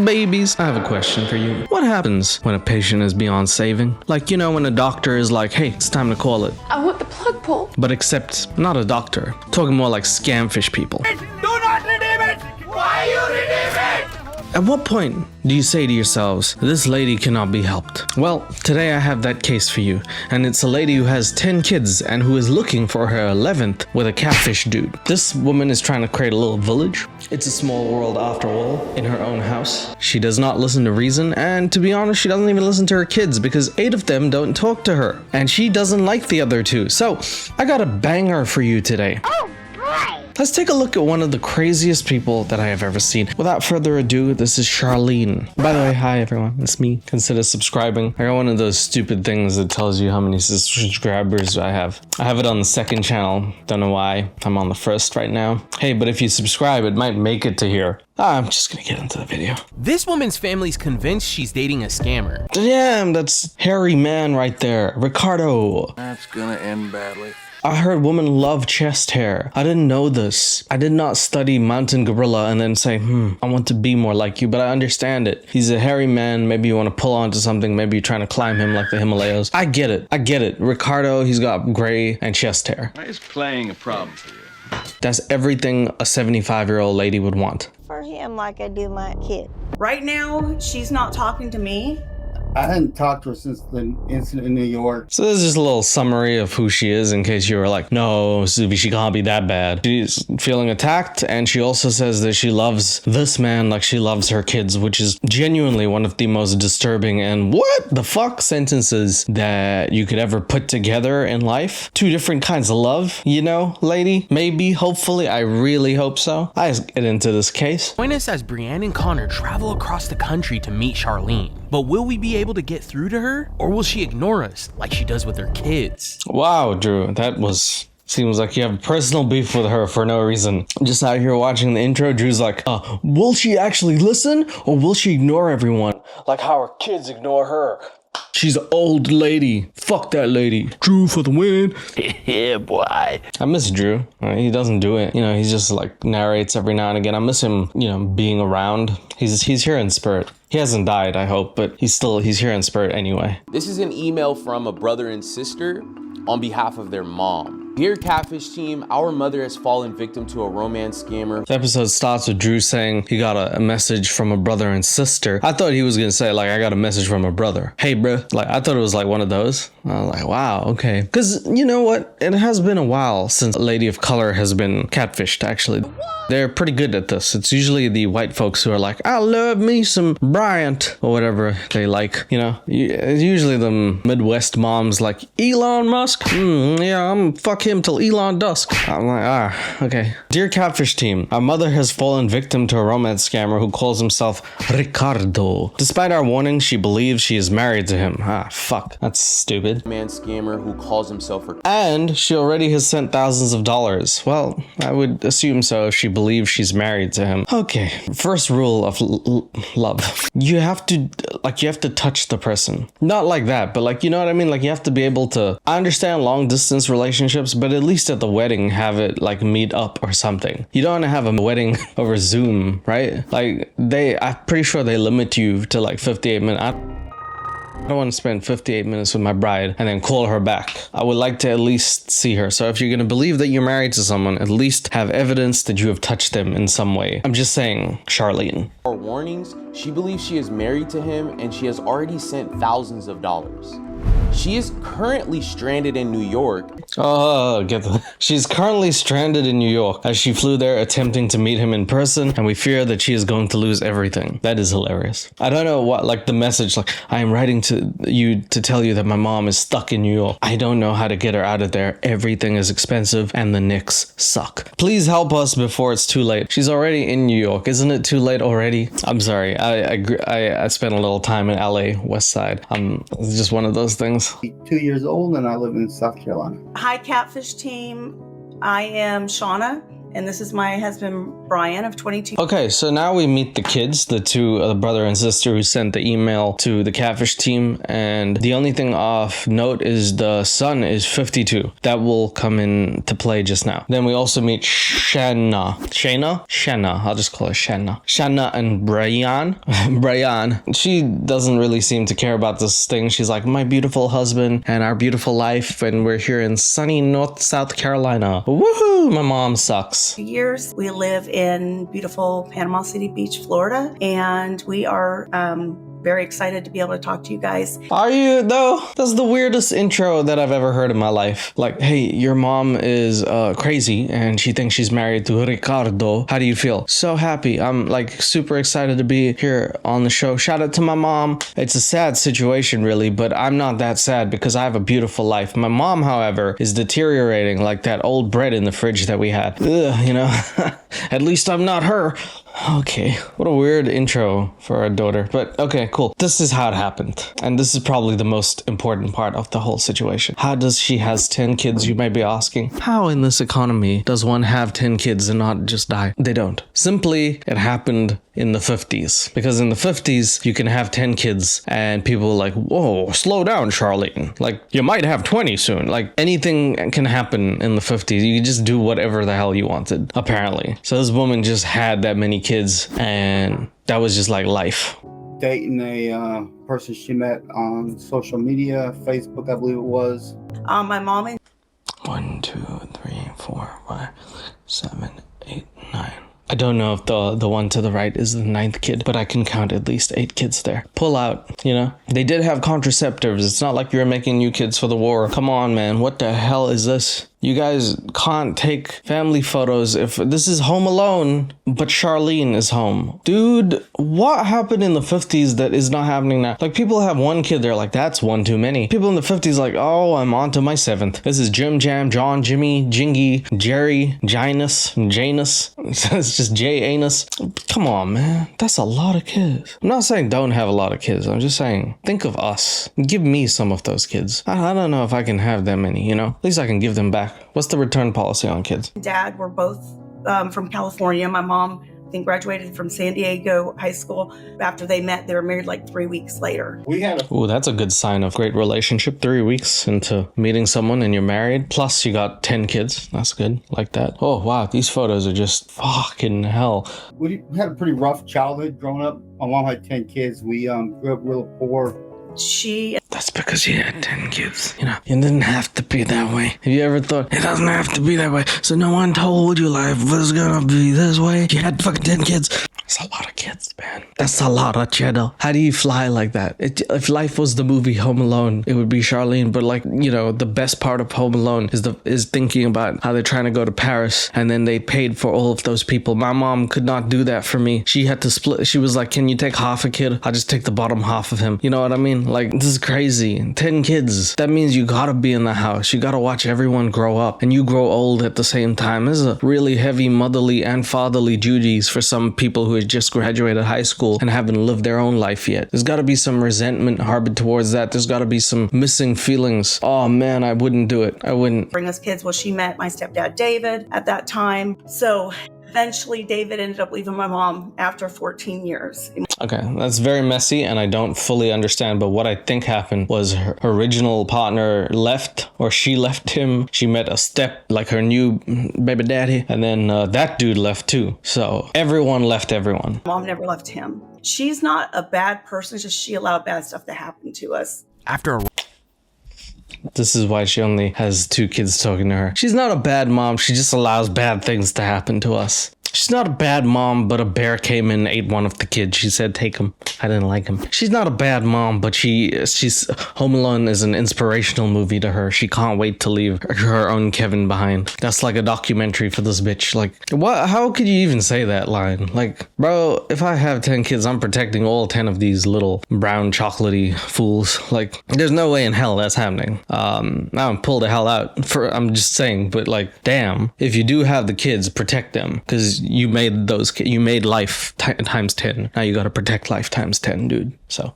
babies. I have a question for you. What happens when a patient is beyond saving? Like, you know, when a doctor is like, hey, it's time to call it. I want the plug pulled. But except not a doctor. Talking more like scamfish people. Do not redeem it! Why you redeem it? At what point do you say to yourselves, this lady cannot be helped? Well, today I have that case for you, and it's a lady who has 10 kids and who is looking for her 11th with a catfish dude. This woman is trying to create a little village. It's a small world after all, in her own house. She does not listen to reason, and to be honest, she doesn't even listen to her kids because 8 of them don't talk to her, and she doesn't like the other 2. So, I got a banger for you today. Let's take a look at one of the craziest people that I have ever seen. Without further ado, this is Charlene. By the way, hi everyone, it's me. Consider subscribing. I got one of those stupid things that tells you how many subscribers I have. I have it on the second channel. Don't know why. I'm on the first right now. Hey, but if you subscribe, it might make it to here. I'm just gonna get into the video. This woman's family's convinced she's dating a scammer. Damn, that's hairy man right there. Ricardo. That's gonna end badly. I heard women love chest hair. I didn't know this. I did not study mountain gorilla and then say, I want to be more like you, but I understand it. He's a hairy man. Maybe you want to pull onto something. Maybe you're trying to climb him like the Himalayas. I get it. I get it. Ricardo, he's got gray and chest hair. Why is playing a problem for you? That's everything a 75-year-old lady would want. For him like I do my kid. Right now, she's not talking to me. I hadn't talked to her since the incident in New York. So this is just a little summary of who she is in case you were like, no, Subi, she can't be that bad. She's feeling attacked, and she also says that she loves this man like she loves her kids, which is genuinely one of the most disturbing and what the fuck sentences that you could ever put together in life. 2 different kinds of love, you know, lady? Maybe, hopefully, I really hope so. Let's get into this case. Join us as Brienne and Connor travel across the country to meet Charlene. But will we be able to get through to her? Or will she ignore us like she does with her kids? Wow, Drew, that was... Seems like you have personal beef with her for no reason. Just out here watching the intro, Drew's like, will she actually listen? Or will she ignore everyone? Like how her kids ignore her. She's an old lady. Fuck that lady. Drew for the win. Yeah, boy. I miss Drew. He doesn't do it. You know, he just like narrates every now and again. I miss him, you know, being around. He's here in spirit. He hasn't died, I hope, but he's here in spirit anyway. This is an email from a brother and sister on behalf of their mom. Dear Catfish team, our mother has fallen victim to a romance scammer. The episode starts with Drew saying he got a message from a brother and sister. I thought he was gonna say like, I got a message from a brother. Hey, bro. Like, I thought it was like one of those. I was like, wow, okay. Because you know what? It has been a while since a lady of color has been catfished, actually. They're pretty good at this. It's usually the white folks who are like, I love me some Bryant or whatever they like, you know. It's usually the Midwest moms like, Elon Musk? Yeah, I'm fuck him till Elon dusk. I'm like, okay. Dear Catfish team, our mother has fallen victim to a romance scammer who calls himself Ricardo. Despite our warning, she believes she is married to him. Fuck. That's stupid. Man scammer who calls himself her. And she already has sent thousands of dollars. Well, I would assume so if she believes she's married to him. Okay. First rule of love. You have to touch the person. Not like that, but like, you know what I mean? Like, you have to be able to, I understand long distance relationships, but at least at the wedding, have it like meet up or something. You don't want to have a wedding over Zoom, right? Like I'm pretty sure they limit you to like 58 minutes. I don't want to spend 58 minutes with my bride and then call her back. I would like to at least see her. So if you're going to believe that you're married to someone, at least have evidence that you have touched them in some way. I'm just saying, Charlene. Or warnings, she believes she is married to him and she has already sent thousands of dollars. She is currently stranded in New York. She's currently stranded in New York as she flew there attempting to meet him in person, and we fear that she is going to lose everything. That is hilarious. I don't know what, like the message, like, I am writing to you to tell you that my mom is stuck in New York. I don't know how to get her out of there. Everything is expensive and the Knicks suck. Please help us before it's too late. She's already in New York. Isn't it too late already? I'm sorry. I spent a little time in LA, West Side. It's just one of those things. 2 years old and I live in South Carolina. Hi, Catfish team. I am Shauna, and this is my husband, Brian of 22. Okay, so now we meet the kids, the two, the brother and sister who sent the email to the Catfish team. And the only thing of note is the son is 52. That will come into play just now. Then we also meet Shanna. I'll just call her Shanna. Shanna and Brian. She doesn't really seem to care about this thing. She's like, my beautiful husband and our beautiful life. And we're here in sunny South Carolina. Woohoo! My mom sucks. Years. We live in beautiful Panama City Beach, Florida, and we are very excited to be able to talk to you guys. Are you though? That's the weirdest intro that I've ever heard in my life. Like, hey, your mom is crazy and she thinks she's married to Ricardo. How do you feel? So happy. I'm like super excited to be here on the show. Shout out to my mom. It's a sad situation really, but I'm not that sad because I have a beautiful life. My mom, however, is deteriorating like that old bread in the fridge that we had. Ugh, you know, at least I'm not her. Okay, what a weird intro for our daughter. But okay, cool. This is how it happened. And this is probably the most important part of the whole situation. How does she has 10 kids, you might be asking? How in this economy does one have 10 kids and not just die? They don't. Simply, it happened in the 50s. Because in the 50s, you can have 10 kids and people are like, whoa, slow down, Charlene. Like, you might have 20 soon. Like, anything can happen in the 50s. You can just do whatever the hell you wanted, apparently. So this woman just had that many kids and that was just like life. Dating a person she met on social media, Facebook, I believe it was. My mom and 1, 2, 3, 4, 5, 7, 8, 9. I don't know if the one to the right is the 9th kid, but I can count at least 8 kids there. Pull out, you know? They did have contraceptives. It's not like you're making new kids for the war. Come on, man. What the hell is this? You guys can't take family photos if this is Home Alone, but Charlene is home. Dude, what happened in the 50s that is not happening now? Like, people have one kid, they're like, that's one too many. People in the 50s like, oh, I'm on to my 7th. This is Jim Jam, John, Jimmy, Jingy, Jerry, Janus. It's just J-Anus. Come on, man. That's a lot of kids. I'm not saying don't have a lot of kids. I'm just saying, think of us. Give me some of those kids. I don't know if I can have that many, you know? At least I can give them back. What's the return policy on kids? Dad were both from California. My mom, I think, graduated from San Diego High School. After they met, they were married like 3 weeks later. Ooh, that's a good sign of great relationship. 3 weeks into meeting someone and you're married. Plus you got 10 kids. That's good. Like that. Oh, wow. These photos are just fucking hell. We had a pretty rough childhood growing up. My mom had 10 kids. We grew up real poor. That's because you had 10 kids. You know, it didn't have to be that way. Have you ever thought, it doesn't have to be that way? So no one told you life was gonna be this way? You had fucking 10 kids. That's a lot of kids, man. That's a lot of cheddar. How do you fly like that? If life was the movie Home Alone, it would be Charlene. But like, you know, the best part of Home Alone is thinking about how they're trying to go to Paris and then they paid for all of those people. My mom could not do that for me. She had to split. She was like, can you take half a kid? I'll just take the bottom half of him. You know what I mean? Like, this is crazy. 10 kids. That means you gotta be in the house. You gotta watch everyone grow up and you grow old at the same time. This is a really heavy motherly and fatherly duties for some people who had just graduated high school and haven't lived their own life yet. There's gotta be some resentment harbored towards that. There's gotta be some missing feelings. Oh man, I wouldn't do it. I wouldn't. Bring us kids. Well, she met my stepdad, David, at that time. So eventually David ended up leaving my mom after 14 years. Okay, that's very messy and I don't fully understand, but what I think happened was her original partner left, or she left him. She met like her new baby daddy, and then that dude left too. So everyone left everyone. Mom never left him. She's not a bad person, it's just she allowed bad stuff to happen to us. After a This is why she only has 2 kids talking to her. She's not a bad mom, she just allows bad things to happen to us. She's not a bad mom, but a bear came in and ate one of the kids. She said, take him. I didn't like him. She's not a bad mom, but she's Home Alone is an inspirational movie to her. She can't wait to leave her own Kevin behind. That's like a documentary for this bitch. Like, what? How could you even say that line? Like, bro, if I have 10 kids, I'm protecting all 10 of these little brown chocolatey fools. Like, there's no way in hell that's happening. Now pull the hell out. I'm just saying, but like, damn, if you do have the kids, protect them, because you made life times 10. Now you gotta protect life times 10, dude. So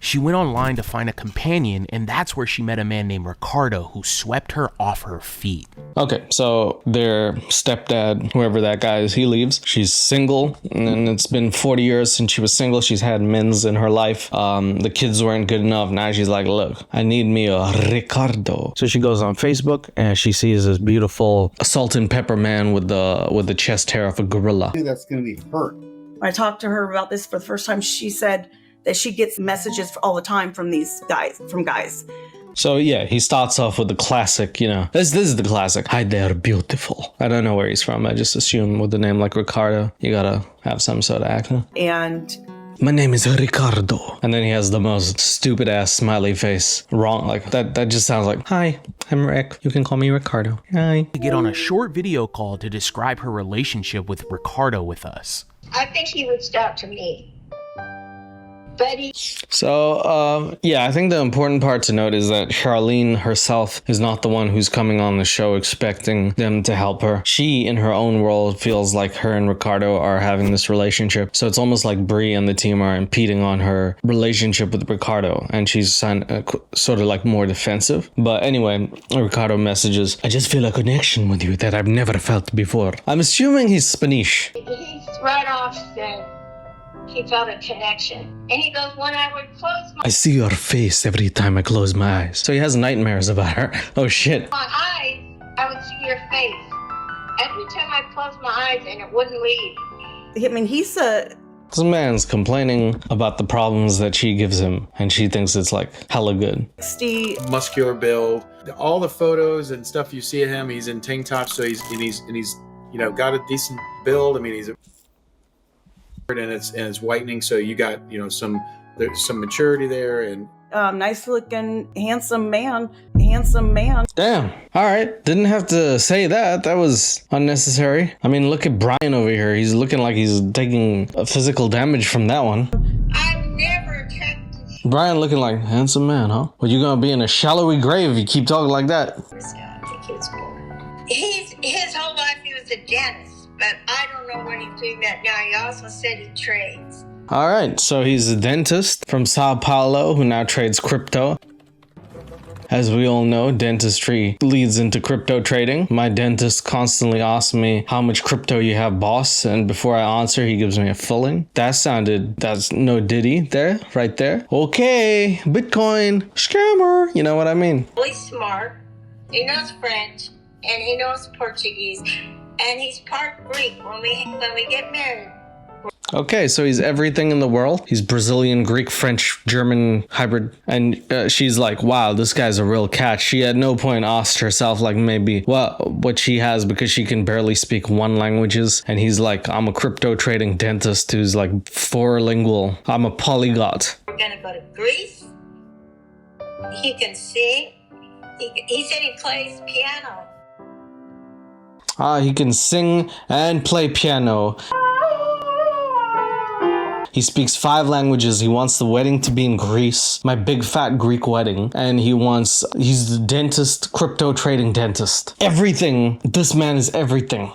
She went online to find a companion, and that's where she met a man named Ricardo who swept her off her feet. Okay, so their stepdad, whoever that guy is, he leaves. She's single, and it's been 40 years since she was single. She's had men's in her life. The kids weren't good enough. Now she's like, look, I need me a Ricardo. So she goes on Facebook, and she sees this beautiful salt and pepper man with the chest hair of a gorilla. I think that's going to be hurt. When I talked to her about this for the first time, she said that she gets messages all the time from guys. So yeah, he starts off with the classic, this is the classic. Hi there, beautiful. I don't know where he's from. I just assume with the name like Ricardo, you gotta have some sort of accent. And my name is Ricardo. And then he has the most stupid ass smiley face. Wrong, like that just sounds like, hi, I'm Rick. You can call me Ricardo. Hi. To get on a short video call to describe her relationship with Ricardo with us. I think he reached out to me. So, I think the important part to note is that Charlene herself is not the one who's coming on the show expecting them to help her. She, in her own world, feels like her and Ricardo are having this relationship. So it's almost like Bree and the team are impeding on her relationship with Ricardo, and she's sort of like more defensive. But anyway, Ricardo messages, I just feel a connection with you that I've never felt before. I'm assuming he's Spanish. He's right off said he felt a connection. And he goes, when I would close I see your face every time I close my eyes. So he has nightmares about her. Oh shit. my eyes, I would see your face. Every time I closed my eyes and it wouldn't leave. I mean, he's a... This man's complaining about the problems that she gives him, and she thinks it's like hella good. Muscular build. All the photos and stuff you see of him, he's in tank tops, so he's got a decent build. I mean, he's and it's whitening, so you got there's some maturity there, and nice looking, handsome man. Damn. All right. Didn't have to say that. That was unnecessary. I mean, look at Brian over here. He's looking like he's taking physical damage from that one. I've never attracted. Brian looking like handsome man, huh? Well, you're gonna be in a shallowy grave if you keep talking like that. I think he was born. His whole life he was a dentist. But I don't know what he's doing that now. He also said he trades. All right, so he's a dentist from Sao Paulo who now trades crypto. As we all know, dentistry leads into crypto trading. My dentist constantly asks me how much crypto you have, boss, and before I answer, he gives me a filling. That's no diddy there, right there. Okay, Bitcoin, scammer, you know what I mean? Really smart. He knows French and he knows Portuguese. And he's part Greek when we get married. Okay, so he's everything in the world. He's Brazilian, Greek, French, German hybrid. And she's like, wow, this guy's a real catch. She at no point asked herself like maybe what she has because she can barely speak one languages. And he's like, I'm a crypto trading dentist who's like four-lingual. I'm a polyglot. We're going to go to Greece. He can sing. He said he plays piano. He can sing and play piano. He speaks 5 languages. He wants the wedding to be in Greece. My big fat Greek wedding. And he's the dentist, crypto trading dentist. Everything. This man is everything.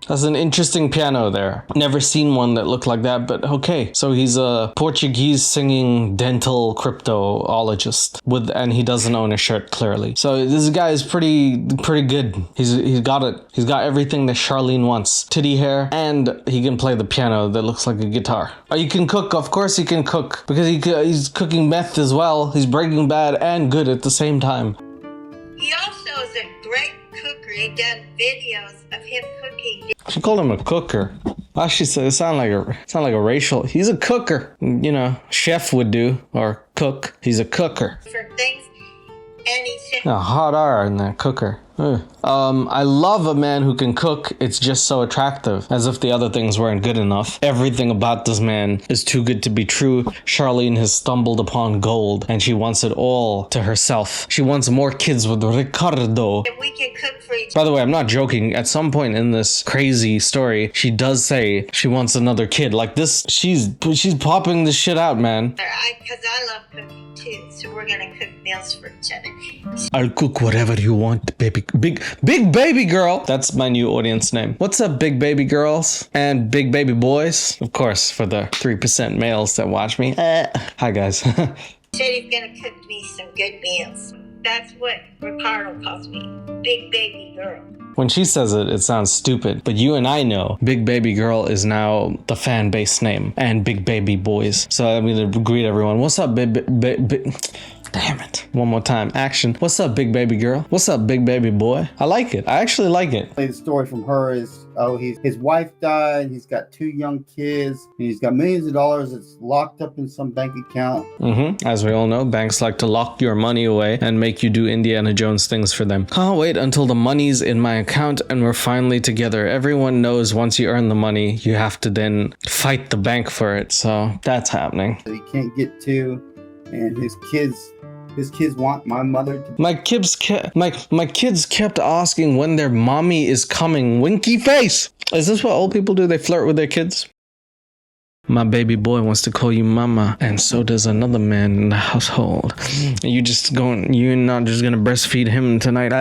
That's an interesting piano there. Never seen one that looked like that, but okay. So he's a Portuguese singing dental cryptologist and he doesn't own a shirt clearly. So this guy is pretty good. He's got it. He's got everything that Charlene wants. Titty hair, and he can play the piano that looks like a guitar. Oh, you can cook. Of course he can cook because he's cooking meth as well. He's Breaking Bad and good at the same time. He also is a great cooker. He done videos of him cooking. She called him a cooker. Actually, it sound like a racial. He's a cooker. Chef would do or cook. He's a cooker. For things, and he said, A hot R in that cooker. I love a man who can cook. It's just so attractive. As if the other things weren't good enough. Everything about this man is too good to be true. Charlene has stumbled upon gold and she wants it all to herself. She wants more kids with Ricardo. we can cook for each By the way, I'm not joking. At some point in this crazy story, she does say she wants another kid. Like this, she's popping this shit out, man. because I love cooking too. So we're gonna cook meals for each other. I'll cook whatever you want, baby big baby girl. That's my new audience name. What's up, big baby girls and big baby boys? Of course, for the 3% males that watch me. Hi guys. Said he's gonna cook me some good meals. That's what Ricardo calls me, big baby girl. When she says it, it sounds stupid, but you and I know Big Baby Girl is now the fan base name, and Big Baby Boys. So I'm gonna greet everyone. What's up, damn it. One more time. Action. What's up, big baby girl? What's up, big baby boy? I like it. I actually like it. The story from her is, his wife died. He's got 2 young kids. And he's got millions of dollars that's locked up in some bank account. As we all know, banks like to lock your money away and make you do Indiana Jones things for them. Can't wait until the money's in my account and we're finally together. Everyone knows once you earn the money, you have to then fight the bank for it. So that's happening. That he can't get to, and his kids want my mother to. My kids kept asking when their mommy is coming. Winky face. Is this what old people do? They flirt with their kids? My baby boy wants to call you mama, and so does another man in the household. You're not just gonna breastfeed him tonight.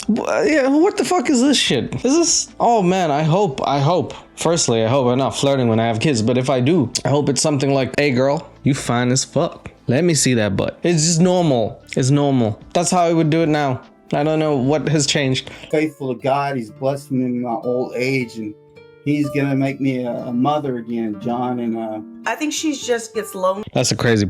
Yeah, what the fuck is this shit? Is this? Oh man, I hope. Firstly, I hope I'm not flirting when I have kids, but if I do, I hope it's something like, hey girl, you fine as fuck. Let me see that butt. It's just normal. It's normal. That's how I would do it now. I don't know what has changed. Faithful to God, he's blessed me in my old age, and he's gonna make me a mother again, John. And I think she just gets lonely. That's the crazy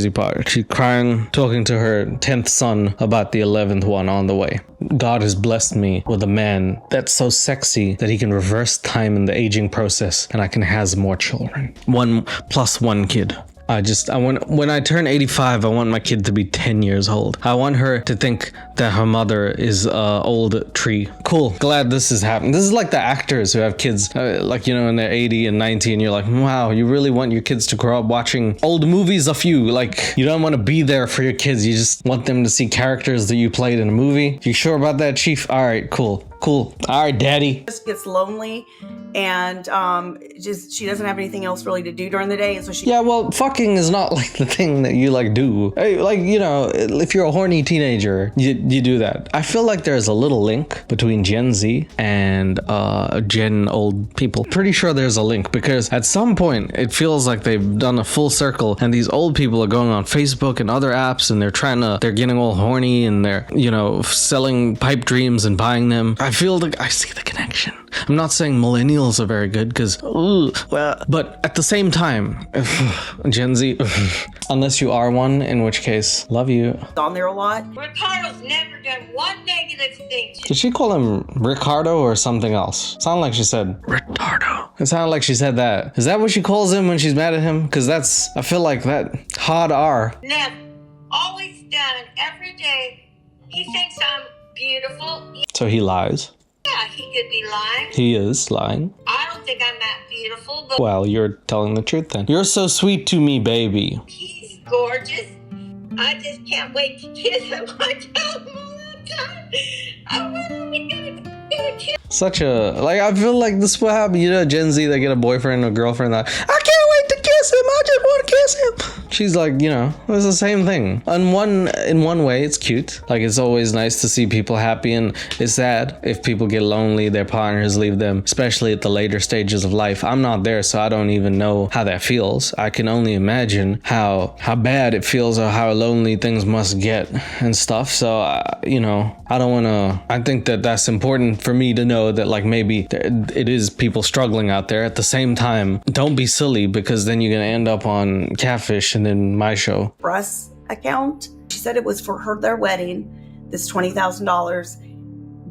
part. She's crying, talking to her 10th son about the 11th one on the way. God has blessed me with a man that's so sexy that he can reverse time in the aging process, and I can have more children. 1 + 1 kid. When I turn 85, I want my kid to be 10 years old. I want her to think that her mother is an old tree. Cool. Glad this is happening. This is like the actors who have kids, when they're 80 and 90, and you're like, wow, you really want your kids to grow up watching old movies of you. Like, you don't want to be there for your kids. You just want them to see characters that you played in a movie. You sure about that, Chief? All right, cool. All right, daddy. Just gets lonely, and she doesn't have anything else really to do during the day, and so she. Yeah, well, fucking is not like the thing that you like do. If you're a horny teenager, you do that. I feel like there's a little link between Gen Z and Gen old people. Pretty sure there's a link, because at some point it feels like they've done a full circle, and these old people are going on Facebook and other apps, and they're getting all horny, and they're selling pipe dreams and buying them. I feel like I see the connection. I'm not saying millennials are very good, but at the same time, Gen Z, unless you are one, in which case, love you. On there a lot. Ricardo's never done one negative thing to Did she call him Ricardo or something else? Sounded like she said Ricardo. It sounded like she said that. Is that what she calls him when she's mad at him? Because I feel like that hard R. Never. Always done. Every day. He thinks I'm beautiful. So he lies. Yeah, he could be lying. He is lying. I don't think I'm that beautiful, but Well, you're telling the truth then. You're so sweet to me, baby. he's gorgeous. I just can't wait to kiss him. I tell him all the time. I'm really gonna do a kiss. I feel like this is what happened. Gen Z, they get a boyfriend or girlfriend, I can't wait to kiss him. I just want to kiss him. She's like, it's the same thing. In one way, it's cute. Like, it's always nice to see people happy, and it's sad if people get lonely, their partners leave them, especially at the later stages of life. I'm not there, so I don't even know how that feels. I can only imagine how bad it feels or how lonely things must get and stuff. So, I don't want to. I think that's important for me to know that, like, maybe it is people struggling out there. At the same time, don't be silly, because then you're gonna end up on Catfish and then my show. Russ account. She said it was for their wedding, this $20,000,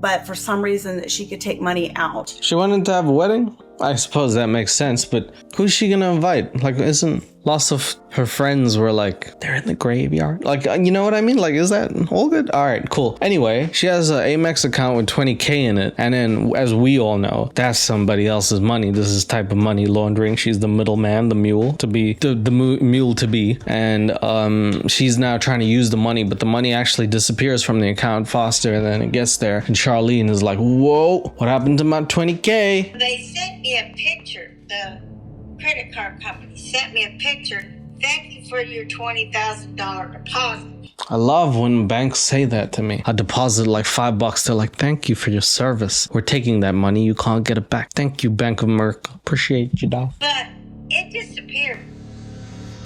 but for some reason that she could take money out. She wanted to have a wedding? I suppose that makes sense, but who's she gonna invite? Like, isn't lots of her friends were like, they're in the graveyard? Like, you know what I mean? Like, is that all good? All right, cool. Anyway, she has an Amex account with 20K in it. And then, as we all know, that's somebody else's money. This is type of money laundering. She's the middleman, the mule to be, the mule to be. And she's now trying to use the money, but the money actually disappears from the account faster than it gets there. And Charlene is like, whoa, what happened to my 20K? They sent me a picture. The credit card company sent me a picture. Thank you for your $20,000 deposit. I love when banks say that to me. I deposit like $5. They're like, thank you for your service. We're taking that money. You can't get it back. Thank you, Bank of America. Appreciate you, dog. But it disappeared.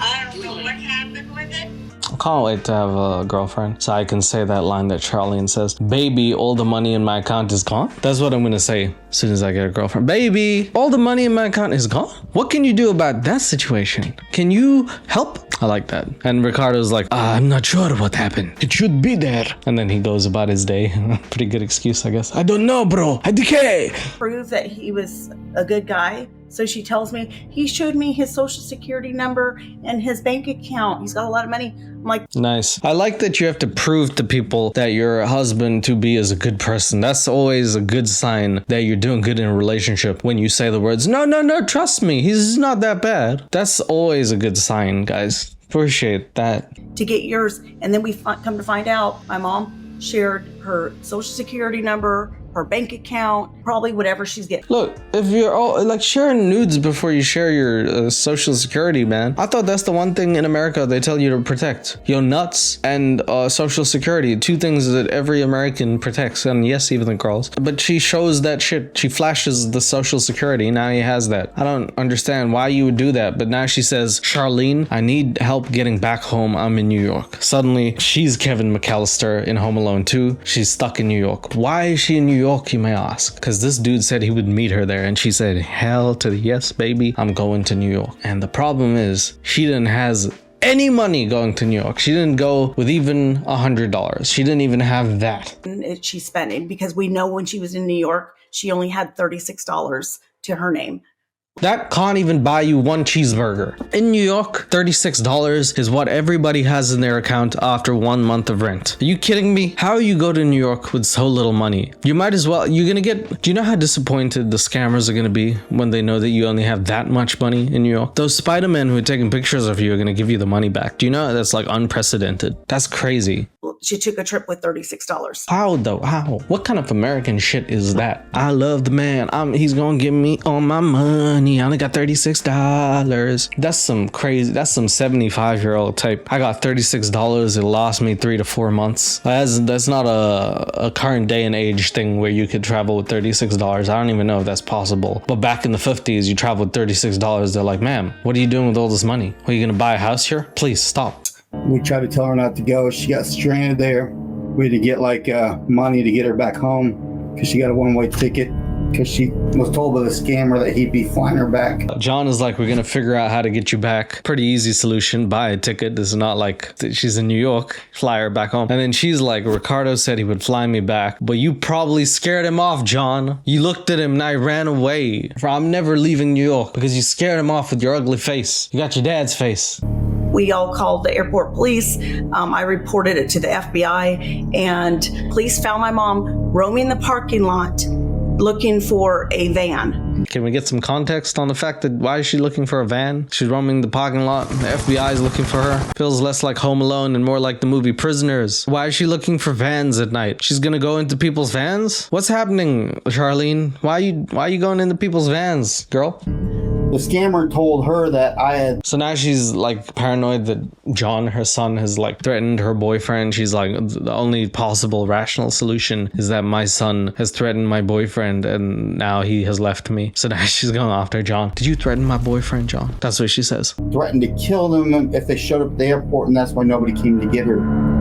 I don't know what happened with it. I can't wait to have a girlfriend so I can say that line that Charlene says, baby, all the money in my account is gone. That's what I'm going to say as soon as I get a girlfriend. Baby, all the money in my account is gone. What can you do about that situation? Can you help? I like that. And Ricardo's like, I'm not sure what happened. It should be there. And then he goes about his day. Pretty good excuse, I guess. I don't know, bro. I decay. Prove that he was a good guy. So she tells me, he showed me his social security number and his bank account. He's got a lot of money. I'm like, nice. I like that you have to prove to people that your husband to be is a good person. That's always a good sign that you're doing good in a relationship. When you say the words, no, trust me, he's not that bad. That's always a good sign, guys. Appreciate that. to get yours. And then we come to find out my mom shared her social security number, her bank account, probably whatever she's getting. Look, if you're all like sharing nudes before you share your social security, man. I thought that's the one thing in America they tell you to protect. Your nuts and social security. Two things that every American protects. And yes, even the girls. But she shows that shit. She flashes the social security. Now he has that. I don't understand why you would do that. But now she says, Charlene, I need help getting back home. I'm in New York. Suddenly, she's Kevin McAllister in Home Alone 2. She's stuck in New York. Why is she in New York, you may ask? Because this dude said he would meet her there, and she said, hell to the yes, baby, I'm going to New York. And the problem is, she didn't has any money going to New York. She didn't go with even $100. She didn't even have that. She's spending, because we know when she was in New York, she only had $36 to her name. That can't even buy you one cheeseburger. In New York, $36 is what everybody has in their account after 1 month of rent. Are you kidding me? How you go to New York with so little money? You might as well, you're gonna get, do you know how disappointed the scammers are gonna be when they know that you only have that much money in New York? Those Spider-Men who are taking pictures of you are gonna give you the money back. Do you know that's like unprecedented? That's crazy. She took a trip with $36. How though? How? What kind of American shit is that? I love the man. He's gonna give me all my money. I only got $36. That's some crazy. That's some 75-year-old type. I got $36. It lost me 3 to 4 months. That's not a current day and age thing where you could travel with $36. I don't even know if that's possible. But back in the 50s, you traveled with $36. They're like, ma'am, what are you doing with all this money? Are you gonna buy a house here? Please stop. We tried to tell her not to go. She got stranded there. We had to get money to get her back home because she got a one-way ticket because she was told by the scammer that he'd be flying her back. John is like, we're gonna figure out how to get you back. Pretty easy solution. Buy a ticket. This is not like she's in New York. Fly her back home. And then she's like, Ricardo said he would fly me back, but you probably scared him off, John. You looked at him and I ran away. I'm never leaving New York because you scared him off with your ugly face. You got your dad's face. We all called the airport police. I reported it to the FBI, and police found my mom roaming the parking lot looking for a van. Can we get some context on the fact that why is she looking for a van? She's roaming the parking lot. The FBI is looking for her. Feels less like Home Alone and more like the movie Prisoners. Why is she looking for vans at night? She's gonna go into people's vans? What's happening, Charlene? Why are you going into people's vans, girl? The scammer told her that I had... So now she's like paranoid that John, her son, has like threatened her boyfriend. She's like, the only possible rational solution is that my son has threatened my boyfriend and now he has left me. So now she's going after John. Did you threaten my boyfriend, John? That's what she says. Threatened to kill them if they showed up at the airport, and that's why nobody came to get her.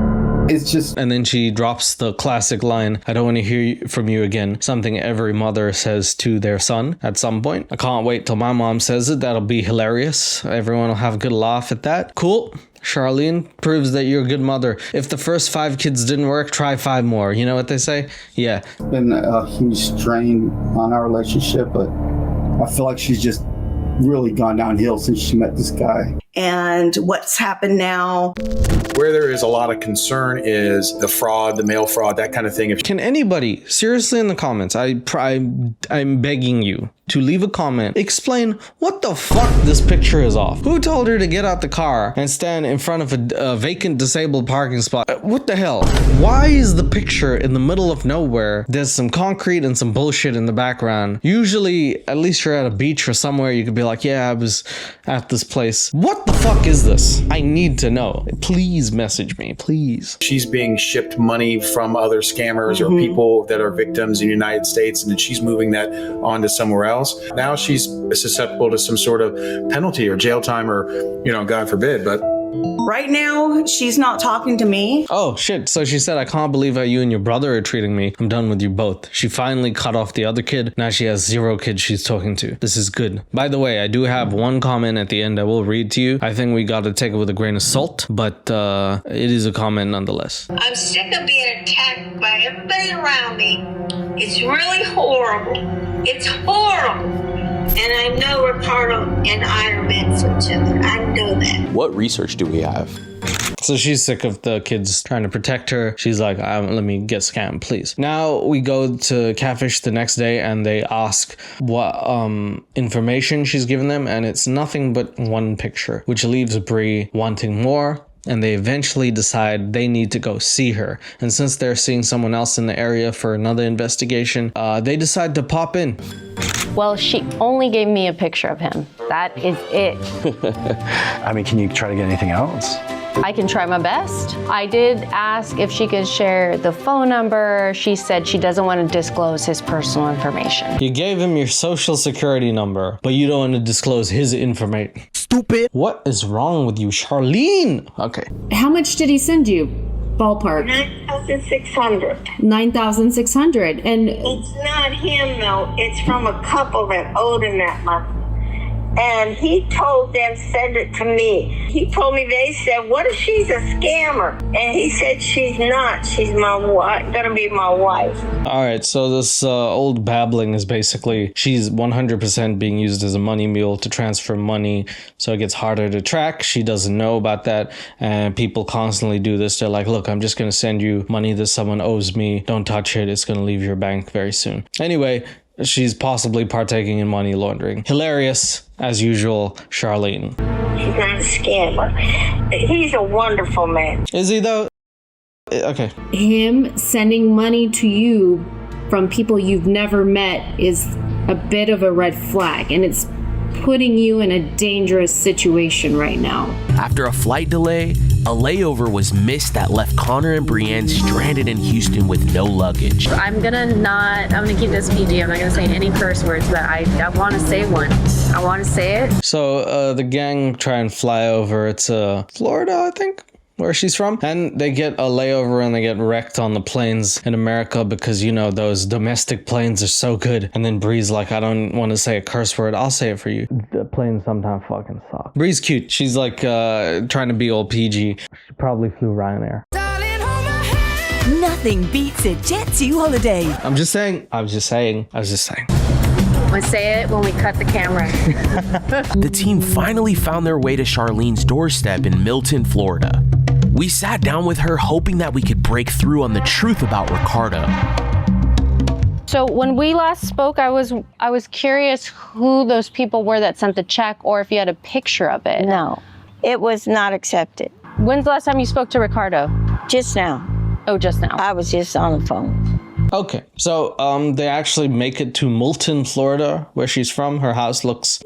It's just... And then she drops the classic line, I don't want to hear from you again. Something every mother says to their son at some point. I can't wait till my mom says it. That'll be hilarious. Everyone will have a good laugh at that. Cool. Charlene proves that you're a good mother. If the first 5 kids didn't work, try 5 more. You know what they say? Yeah. It's been a huge strain on our relationship, but I feel like she's just really gone downhill since she met this guy. And what's happened now? Where there is a lot of concern is the fraud, the mail fraud, that kind of thing. Can anybody, seriously in the comments, I'm begging you to leave a comment, explain what the fuck this picture is off. Who told her to get out the car and stand in front of a vacant disabled parking spot? What the hell? Why is the picture in the middle of nowhere? There's some concrete and some bullshit in the background. Usually, at least you're at a beach or somewhere, you could be like, yeah, I was at this place. What What the fuck is this? I need to know. Please message me, please. She's being shipped money from other scammers or people that are victims in the United States, and then she's moving that on to somewhere else. Now she's susceptible to some sort of penalty or jail time or, God forbid, but Right now, she's not talking to me. Oh shit, so she said, I can't believe how you and your brother are treating me. I'm done with you both. She finally cut off the other kid. Now she has 0 kids she's talking to. This is good. By the way, I do have one comment at the end I will read to you. I think we gotta take it with a grain of salt, but it is a comment nonetheless. I'm sick of being attacked by everybody around me. It's really horrible. It's horrible. And I know Ricardo and I are meant for each other. I know that. What research do we have? So she's sick of the kids trying to protect her. She's like, let me get scammed, please. Now we go to Catfish the next day and they ask what information she's given them. And it's nothing but one picture, which leaves Bree wanting more. And they eventually decide they need to go see her. And since they're seeing someone else in the area for another investigation, they decide to pop in. Well, she only gave me a picture of him. That is it. I mean, can you try to get anything else? I can try my best. I did ask if she could share the phone number. She said she doesn't want to disclose his personal information. You gave him your social security number, but you don't want to disclose his information. Stupid. What is wrong with you, Charlene? Okay. How much did he send you? Ballpark. 9,600. 9,600. And It's not him though. It's from a couple that owed him that money. And he told them, send it to me. He told me, they said, what if she's a scammer? And he said, she's not. She's my wife, gonna be my wife. All right, so this old babbling is basically she's 100% being used as a money mule to transfer money, so it gets harder to track. She doesn't know about that, and people constantly do this. They're like, look, I'm just gonna send you money that someone owes me. Don't touch it. It's gonna leave your bank very soon. Anyway, she's possibly partaking in money laundering. Hilarious, as usual, Charlene. He's not a scammer. He's a wonderful man. Is he though? Okay. him sending money to you from people you've never met is a bit of a red flag, and it's putting you in a dangerous situation right now. After a flight delay, a layover was missed that left Connor and Brienne stranded in Houston with no luggage. I'm gonna keep this PG. I'm not gonna say any curse words, but I want to say one. I want to say it. So the gang try and fly over to Florida, I think, where she's from, and they get a layover and they get wrecked on the planes in America because, you know, those domestic planes are so good. And then Bree's like, I don't want to say a curse word, I'll say it for you. The planes sometimes fucking suck. Bree's cute. She's like trying to be all PG. She probably flew Ryanair. Nothing beats a Jet2 holiday. I'm just saying. We'll say it when we cut the camera. The team finally found their way to Charlene's doorstep in Milton, Florida. We sat down with her hoping that we could break through on the truth about Ricardo. So when we last spoke, I was curious who those people were that sent the check, or if you had a picture of it. No, it was not accepted. When's the last time you spoke to Ricardo? Just now. Oh, just now. I was just on the phone. Okay, so they actually make it to Milton, Florida, where she's from. Her house looks...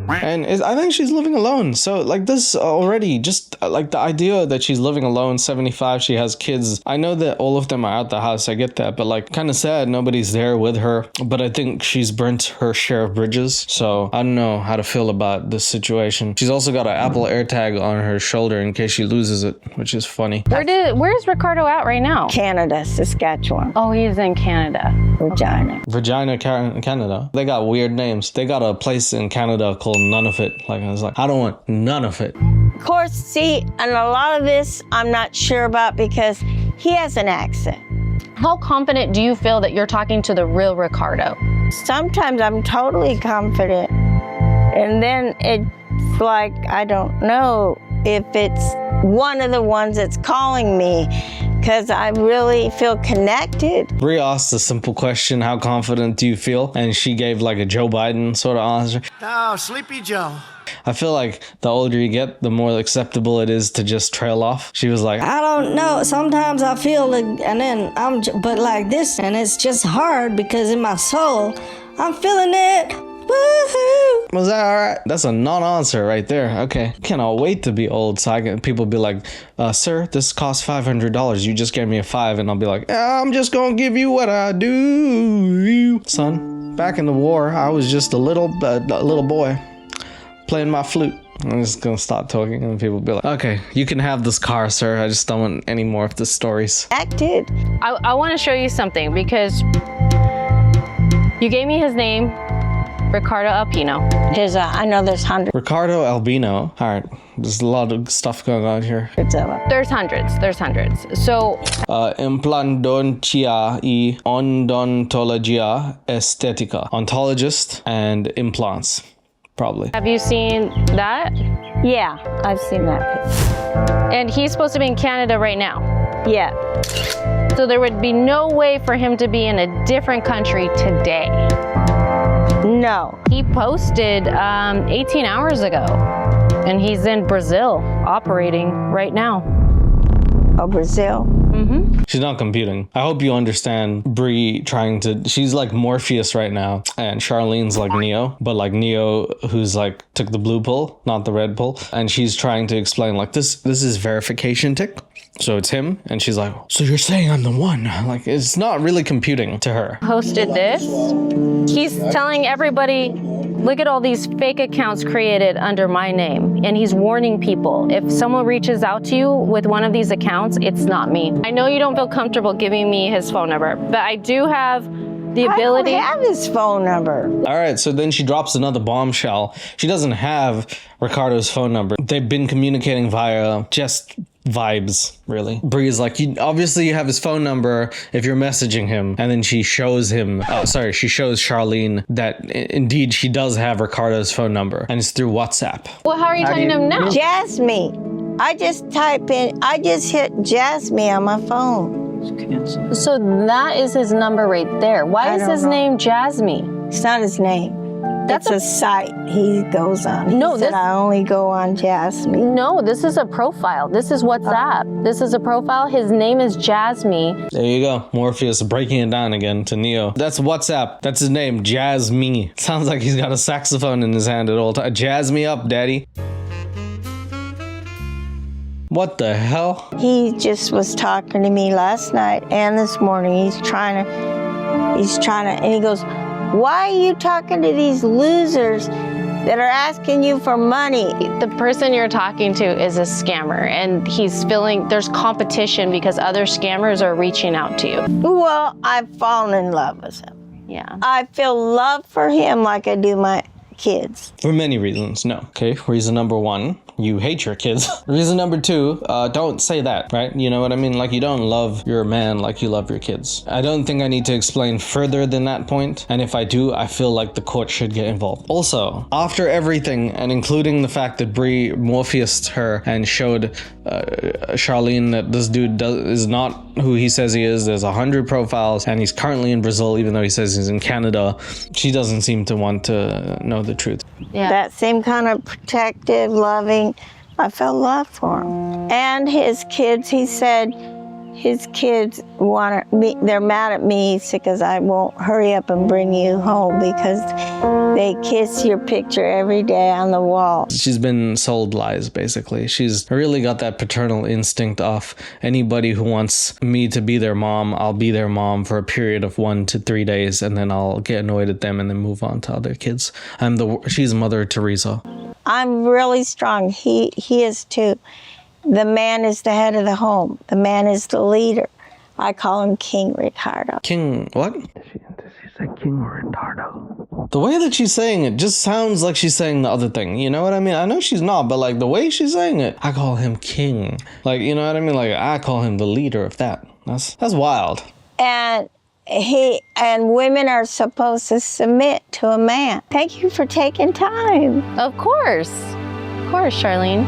And I think she's living alone. So like this already, just like the idea that she's living alone, 75, she has kids. I know that all of them are out the house. I get that. But like kind of sad nobody's there with her. But I think she's burnt her share of bridges. So I don't know how to feel about this situation. She's also got an Apple AirTag on her shoulder in case she loses it, which is funny. Where's Ricardo at right now? Canada, Saskatchewan. Oh, he's in Canada. Regina, Canada. They got weird names. They got a place in Canada called None of It. Like I was like, I don't want none of it. Of course, see, and a lot of this I'm not sure about because he has an accent. How confident do you feel that you're talking to the real Ricardo? Sometimes I'm totally confident, and then it's like I don't know if it's one of the ones that's calling me, because I really feel connected. Brie asked a simple question, how confident do you feel? And she gave like a Joe Biden sort of answer. Oh, Sleepy Joe. I feel like the older you get, the more acceptable it is to just trail off. She was like, I don't know. Sometimes I feel it, and then but like this, and it's just hard because in my soul, I'm feeling it. Woohoo! Was that all right? That's a non-answer right there. Okay. Cannot wait to be old so I can people be like, sir, this costs $500. You just gave me a 5, and I'll be like, I'm just gonna give you what I do. Son, back in the war, I was just a little boy playing my flute. I'm just gonna stop talking and people be like, okay, you can have this car, sir. I just don't want any more of the stories. Acted. I want to show you something because you gave me his name, Ricardo Alpino. I know there's hundreds. Ricardo Albino. All right, there's a lot of stuff going on here. There's hundreds. So Implantodontia y odontologia estetica. Ontologist and implants, probably. have you seen that? Yeah, I've seen that picture. And he's supposed to be in Canada right now. Yeah. So there would be no way for him to be in a different country today. No. He posted 18 hours ago, and he's in Brazil operating right now. Oh, Brazil? Mm-hmm. She's not computing. I hope you understand Bree she's like Morpheus right now, and Charlene's like Neo, but like Neo who's like took the blue pill, not the red pill, and she's trying to explain like this is verification tick. So it's him, and she's like, so you're saying I'm the one? Like, it's not really computing to her. Posted this. He's telling everybody, look at all these fake accounts created under my name. And he's warning people, if someone reaches out to you with one of these accounts, it's not me. I know you don't feel comfortable giving me his phone number, but I do have the ability. I don't have his phone number. All right, so then she drops another bombshell. She doesn't have Ricardo's phone number. They've been communicating via just vibes, really. Bree's like, obviously you have his phone number if you're messaging him, and then she shows Charlene that indeed she does have Ricardo's phone number, and it's through WhatsApp. Well, how are you telling him now? Jasmine. I just hit Jasmine on my phone. So that is his number right there. Why is his name Jasmine? It's not his name. That's a site he goes on. He said I only go on Jasmine. No, this is a profile. This is WhatsApp. This is a profile. His name is Jasmine. There you go. Morpheus breaking it down again to Neo. That's WhatsApp. That's his name, Jasmine. Sounds like he's got a saxophone in his hand at all times. Jazz me up, daddy. What the hell? He just was talking to me last night and this morning. He's trying to, and he goes, why are you talking to these losers that are asking you for money? The person you're talking to is a scammer, and he's feeling there's competition because other scammers are reaching out to you. Well, I've fallen in love with him. Yeah. I feel love for him like I do my kids. For many reasons, no. Okay, reason number 1, you hate your kids. Reason number 2, don't say that, right? You know what I mean? Like, you don't love your man like you love your kids. I don't think I need to explain further than that point. And if I do, I feel like the court should get involved. Also, after everything, and including the fact that Bree Morpheused her and showed Charlene that this dude is not who he says he is. There's 100 profiles, and he's currently in Brazil, even though he says he's in Canada. She doesn't seem to want to know the truth. Yeah. That same kind of protective, loving, I felt love for him. And his kids, he said, his kids want me, they're mad at me because I won't hurry up and bring you home because they kiss your picture every day on the wall. She's been sold lies, basically. She's really got that paternal instinct off. Anybody who wants me to be their mom, I'll be their mom for a period of 1 to 3 days, and then I'll get annoyed at them and then move on to other kids. She's Mother Teresa. I'm really strong. He is too. The man is the head of the home. The man is the leader. I call him King Ricardo. King what? Did she say King Ricardo? The way that she's saying it just sounds like she's saying the other thing. You know what I mean? I know she's not, but like the way she's saying it, I call him King. Like, you know what I mean? Like, I call him the leader of that. That's wild. And women are supposed to submit to a man. Thank you for taking time. Of course, Charlene.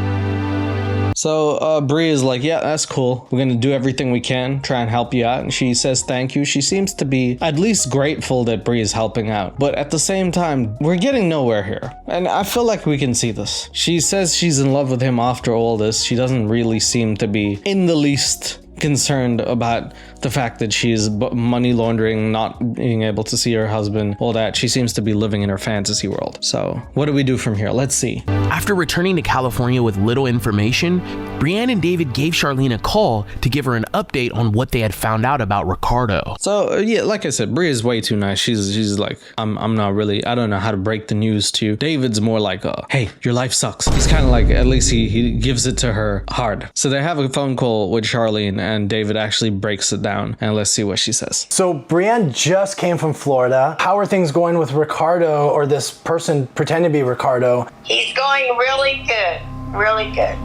So Bree is like, yeah, that's cool. We're going to do everything we can, try and help you out. And she says thank you. She seems to be at least grateful that Bree is helping out. But at the same time, we're getting nowhere here. And I feel like we can see this. She says she's in love with him after all this. She doesn't really seem to be in the least concerned about the fact that she's money laundering, not being able to see her husband, all that. She seems to be living in her fantasy world. So what do we do from here? Let's see. After returning to California with little information, Brienne and David gave Charlene a call to give her an update on what they had found out about Ricardo. So yeah, like I said, Bri is way too nice. She's like, I'm not really, I don't know how to break the news to you. David's more like, hey, your life sucks. He's kind of like, at least he gives it to her hard. So they have a phone call with Charlene and David actually breaks it down, and let's see what she says. So Brienne just came from Florida. How are things going with Ricardo, or this person pretending to be Ricardo? He's going really good. Really good.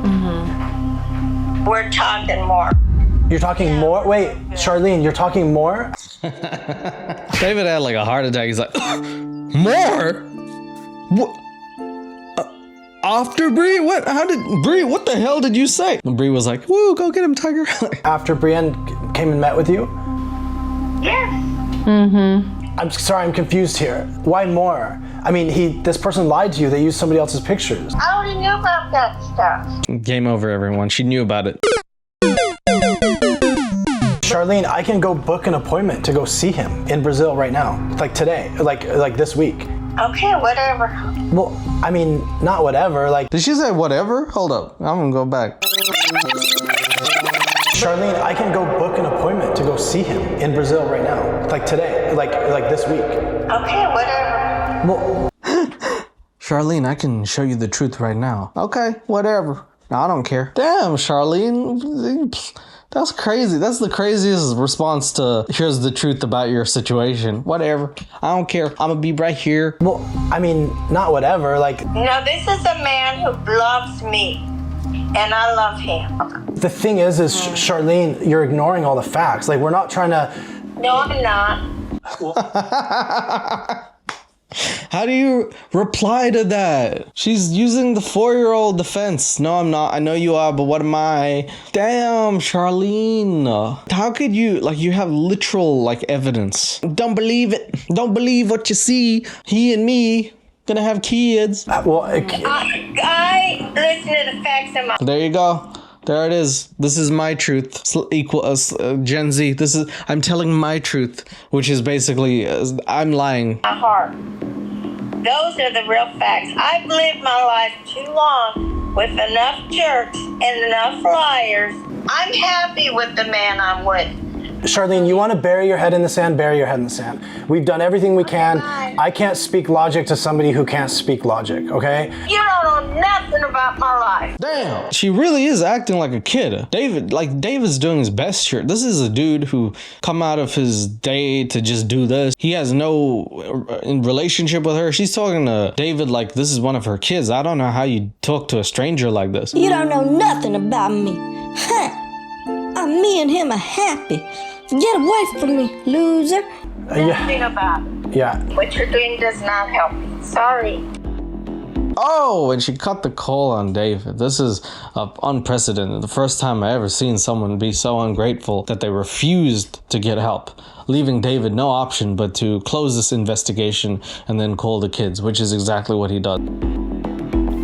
We're talking more. You're talking more? Wait, Charlene, you're talking more? David had like a heart attack. He's like, more? What? After Bri? What? How did Bri? What the hell did you say? And Bri was like, "Woo, go get him, Tiger." After Brienne came and met with you? Yes. I'm sorry, I'm confused here. Why more? I mean, this person lied to you. They used somebody else's pictures. I already knew about that stuff. Game over, everyone. She knew about it. Charlene, I can go book an appointment to go see him in Brazil right now, like today, like this week. Okay, whatever. Well, I mean, not whatever. Like, did she say whatever? Hold up, I'm gonna go back. Charlene, I can go book an appointment to go see him in Brazil right now, like today, like this week. Okay, whatever. Well, Charlene, I can show you the truth right now. Okay, whatever. I don't care. Damn, Charlene. That's crazy. That's the craziest response to, here's the truth about your situation. Whatever. I don't care. I'm gonna be right here. Well, I mean, not whatever. Like, no, this is a man who loves me, and I love him. The thing is Charlene, you're ignoring all the facts. Like, we're not trying to. No, I'm not. How do you reply to that? She's using the 4-year-old defense. No, I'm not. I know you are, but what am I? Damn, Charlene. How could you, like, you have literal, like, evidence. Don't believe it. Don't believe what you see. He and me gonna have kids. I listen to the facts in my... There you go. There it is. This is my truth. Equal Gen Z. This is, I'm telling my truth, which is basically, I'm lying. My heart. Those are the real facts. I've lived my life too long with enough jerks and enough liars. I'm happy with the man I'm with. Charlene, you want to bury your head in the sand, bury your head in the sand. We've done everything we can. I can't speak logic to somebody who can't speak logic, okay? You don't know nothing about my life. Damn. She really is acting like a kid. David's doing his best here. This is a dude who come out of his day to just do this. He has no relationship with her. She's talking to David like this is one of her kids. I don't know how you talk to a stranger like this. You don't know nothing about me. Huh? Me and him are happy. Get away from me, loser. Nothing about it. Yeah. What you're doing does not help me. Sorry. Oh, and she cut the call on David. This is unprecedented. The first time I ever seen someone be so ungrateful that they refused to get help, leaving David no option but to close this investigation and then call the kids, which is exactly what he does.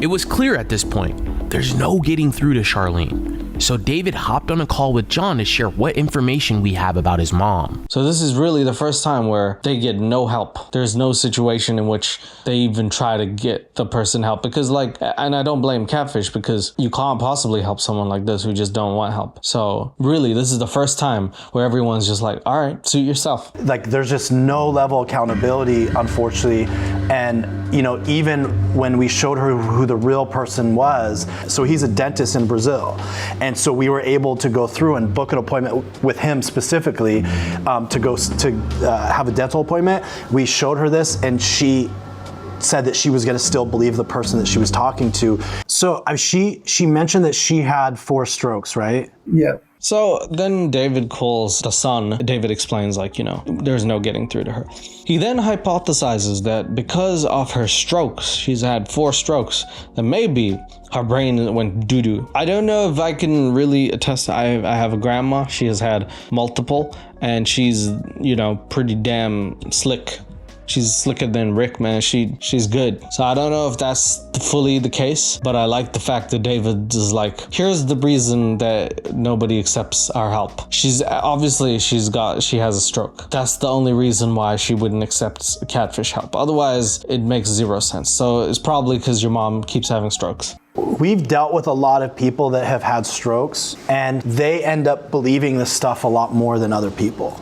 It was clear at this point, there's no getting through to Charlene. So David hopped on a call with John to share what information we have about his mom. So this is really the first time where they get no help. There's no situation in which they even try to get the person help, because like, and I don't blame Catfish, because you can't possibly help someone like this who just don't want help. So really, this is the first time where everyone's just like, all right, suit yourself. Like, there's just no level of accountability, unfortunately. And, you know, even when we showed her who the real person was, so he's a dentist in Brazil. And so we were able to go through and book an appointment with him specifically to have a dental appointment. We showed her this and she said that she was going to still believe the person that she was talking to. So she mentioned that she had 4 strokes, right? Yeah. So then David calls the son. David explains, like, you know, there's no getting through to her. He then hypothesizes that because of her strokes, she's had 4 strokes, that maybe her brain went doo-doo. I don't know if I can really attest. I have a grandma. She has had multiple, and she's, you know, pretty damn slick. she's slicker than Rick, man. She's good. So I don't know if that's fully the case, but I like the fact that David is like, here's the reason that nobody accepts our help. She has a stroke. That's the only reason why she wouldn't accept Catfish help. Otherwise, it makes zero sense. So it's probably because your mom keeps having strokes. We've dealt with a lot of people that have had strokes, and they end up believing this stuff a lot more than other people.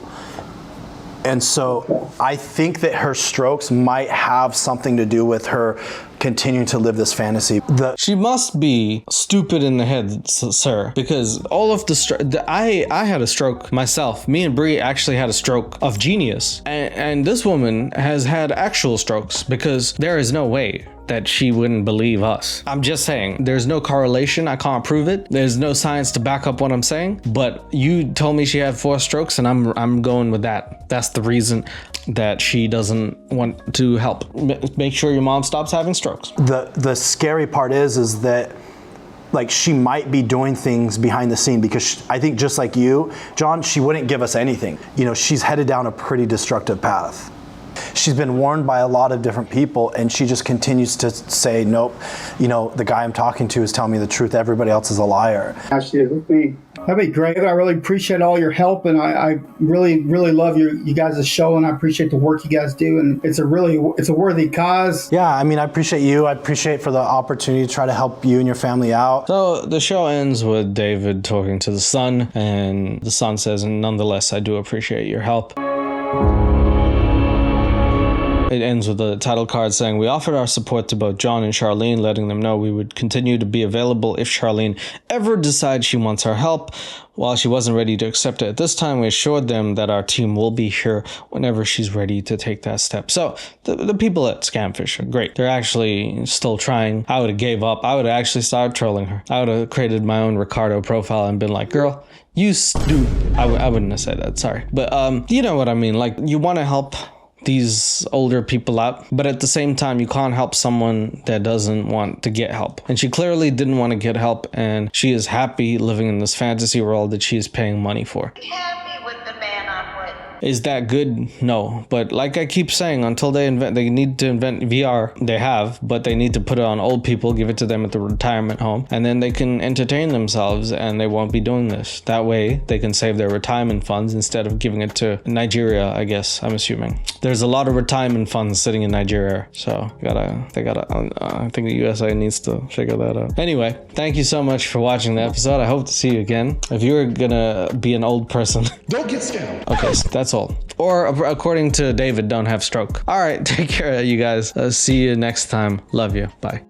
And so I think that her strokes might have something to do with her continuing to live this fantasy. She must be stupid in the head, sir, because all of I had a stroke myself. Me and Bree actually had a stroke of genius. And this woman has had actual strokes, because there is no way that she wouldn't believe us. I'm just saying, there's no correlation. I can't prove it. There's no science to back up what I'm saying, but you told me she had 4 strokes, and I'm going with that. That's the reason that she doesn't want to help. Make sure your mom stops having strokes. The scary part is that, like, she might be doing things behind the scene, because I think, just like you, John, she wouldn't give us anything. You know, she's headed down a pretty destructive path. She's been warned by a lot of different people, and she just continues to say, nope, you know, the guy I'm talking to is telling me the truth. Everybody else is a liar. She did with me. That'd be great. I really appreciate all your help, and I really, really love you guys' show, and I appreciate the work you guys do, and it's a worthy cause. Yeah, I mean, I appreciate you. I appreciate for the opportunity to try to help you and your family out. So the show ends with David talking to the son, and the son says, and nonetheless, I do appreciate your help. It ends with the title card saying, we offered our support to both John and Charlene, letting them know we would continue to be available if Charlene ever decides she wants our help. While she wasn't ready to accept it at this time, we assured them that our team will be here whenever she's ready to take that step. So the people at Scamfish are great. They're actually still trying. I would have gave up. I would have actually started trolling her. I would have created my own Ricardo profile and been like, girl, you stupid. I wouldn't have said that, sorry. But you know what I mean? Like, you want to help these older people out, but at the same time, you can't help someone that doesn't want to get help. And she clearly didn't want to get help, and she is happy living in this fantasy world that she is paying money for. Is that good? No. But like I keep saying, until they need to invent VR, they have, but they need to put it on old people, give it to them at the retirement home, and then they can entertain themselves, and they won't be doing this. That way, they can save their retirement funds instead of giving it to Nigeria, I guess, I'm assuming. There's a lot of retirement funds sitting in Nigeria, so I think the USA needs to figure that out. Anyway, thank you so much for watching the episode. I hope to see you again. If you're gonna be an old person, don't get scammed. Okay, so that's all. Or according to David, don't have stroke. All right, take care, you guys. See you next time. Love you. Bye.